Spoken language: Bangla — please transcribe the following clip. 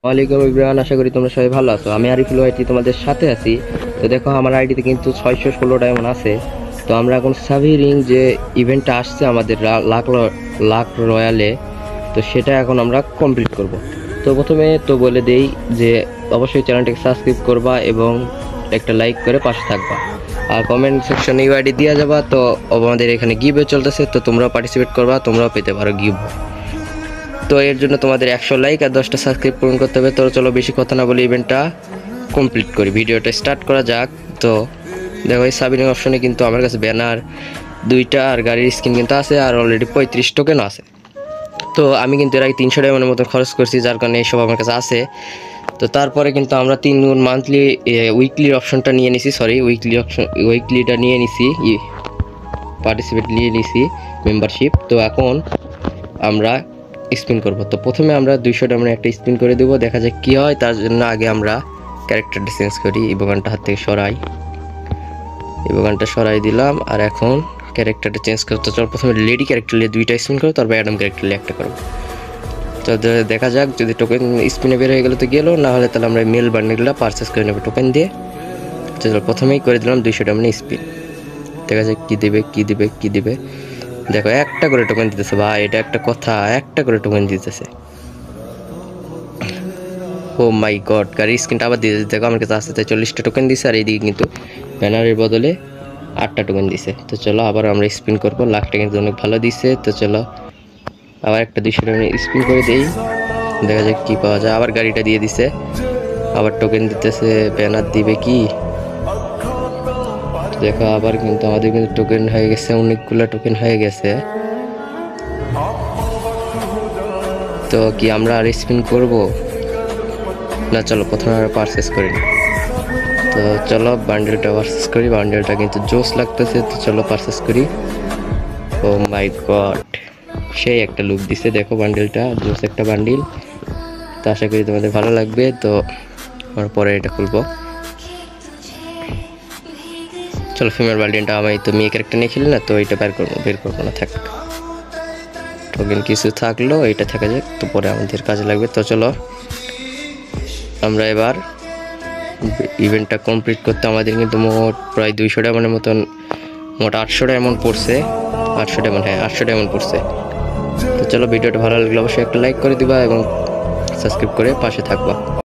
ওয়ালাইকুম ইব্রাহিম, আশা করি তোমরা সবাই ভালো আছো। আমি আরিফুল আইটি তোমাদের সাথে আছি। তো দেখো আমার আইডিতে কিন্তু 616 ডায়মন্ড আছে। তো আমরা এখন সাভিরিং যে ইভেন্টটা আসছে আমাদের লাক রয়্যালে, তো সেটা এখন আমরা কমপ্লিট করব। তো প্রথমে তো বলে দেই যে অবশ্যই চ্যানেলটাকে সাবস্ক্রাইব করবা এবং একটা লাইক করে পাশে থাকবা, আর কমেন্ট সেকশনে ইউআইডি দিয়ে যাবা। তো আমাদের এখানে গিভওয়ে চলতেছে, তো তোমরাও পার্টিসিপেট করবা, তোমরাও পেতে পারো গিভওয়ে। তো এর জন্য তোমাদের 100 লাইক আর 10টা সাবস্ক্রাইব পূরণ করতে হবে। তো চলো বেশি কথা না বলে ইভেন্টটা কমপ্লিট করি, ভিডিওটা স্টার্ট করা যাক। তো দেখো এই সাবিনিং অপশনে কিন্তু আমার কাছে ব্যানার 2টা আর গাড়ির স্কিন কিন্তু আছে, আর অলরেডি 35 টোকেন আছে। তো আমি কিন্তু এর আগে 300 টাকার মতো খরচ করছি, যার কারণে এইসব আমার কাছে আছে। তো তারপরে কিন্তু আমরা 3 গুণ মান্থলি উইকলির অপশনটা নিয়ে নিছি, উইকলিটা নিয়ে নিছি, পার্টিসিপেট নিয়ে নিছি মেম্বারশিপ। তো এখন আমরা স্পিন করব। তো প্রথমে আমরা 200 ডায়মন্ড একটা স্পিন করে দেবো, দেখা যাক কি হয়। তার জন্য আগে আমরা ক্যারেক্টারটা চেঞ্জ করি, ইভোগানটা হাত থেকে ইভোগানটা সরাই দিলাম। আর এখন ক্যারেক্টারটা চেঞ্জ করতে চল, প্রথমে লেডি ক্যারেক্টার নিয়ে 2টা স্পিন করবো, তারপর অ্যাডাম ক্যারেক্টার নিয়ে একটা করবো। তো দেখা যাক, যদি টোকেন স্পিনে বের হয়ে গেলে তো গেলো, না হলে তাহলে আমরা মেল বান্ডেলটা পারচেস করে নেবো টোকেন দিয়ে। তো প্রথমেই করে দিলাম 200 ডায়মন্ড স্পিন, দেখা যাক কি দিবে। দেখো একটা করে টোকেন দিতেছে ভাই, এটা একটা কথা, একটা করে টোকেন দিতেছে। ও মাই গড, গাড়ির স্ক্রিনটা আবার দিয়ে দিতে। দেখো আমার কাছে আসতে 40টা টোকেন দিছে, আর এইদিকে কিন্তু ব্যানারের বদলে 8টা টোকেন দিছে। তো চলো আবার আমরা স্পিন করবো, লাখটা কিন্তু অনেক ভালো দিছে। তো চলো আবার একটা 200 টোকেন স্পিন করে দেই, দেখা যাক কি পাওয়া যায়। আবার গাড়িটা দিয়ে দিছে, আবার টোকেন দিতেছে, ব্যানার দিবে কি দেখো। আবার কিন্তু আমাদের কিন্তু টোকেন হয়ে গেছে, অনেকগুলো টোকেন হয়ে গেছে। তো কি আমরা আর স্পিন করব না? চলো প্রথমে আমরা পারচেস করি। তো চলো বান্ডেলটা পারচেস করি, বান্ডেলটা কিন্তু জোস লাগতেছে। তো চলো পারচেস করি। ও মাই গড, সেই একটা লুক দিছে, দেখো বান্ডেলটা জোস একটা বান্ডিল। তো আশা করি তোমাদের ভালো লাগবে। তো আমার পরে এটা খুলবো। চলো ফিমেল বান্ডেলটা, আমি তো মেয়ে ক্যারেক্টার নিয়ে খেলি না, তো এটা বের করবো না, থাক। টোকেন কিছু থাকলো, এটা থাকা যাক, তো পরে আমাদের কাজে লাগবে। তো চলো আমরা এবার ইভেন্টটা কমপ্লিট করতে আমাদের কিন্তু মোট প্রায় 200 ডায়মন্ডের মতন, মোট 800 ডায়মন্ড পড়ছে। 800 ডায়মন্ড, হ্যাঁ 800 ডায়মন্ড পড়ছে। তো চলো ভিডিওটা ভালো লাগলে অবশ্যই একটা লাইক করে দিবা এবং সাবস্ক্রাইব করে পাশে থাকবা।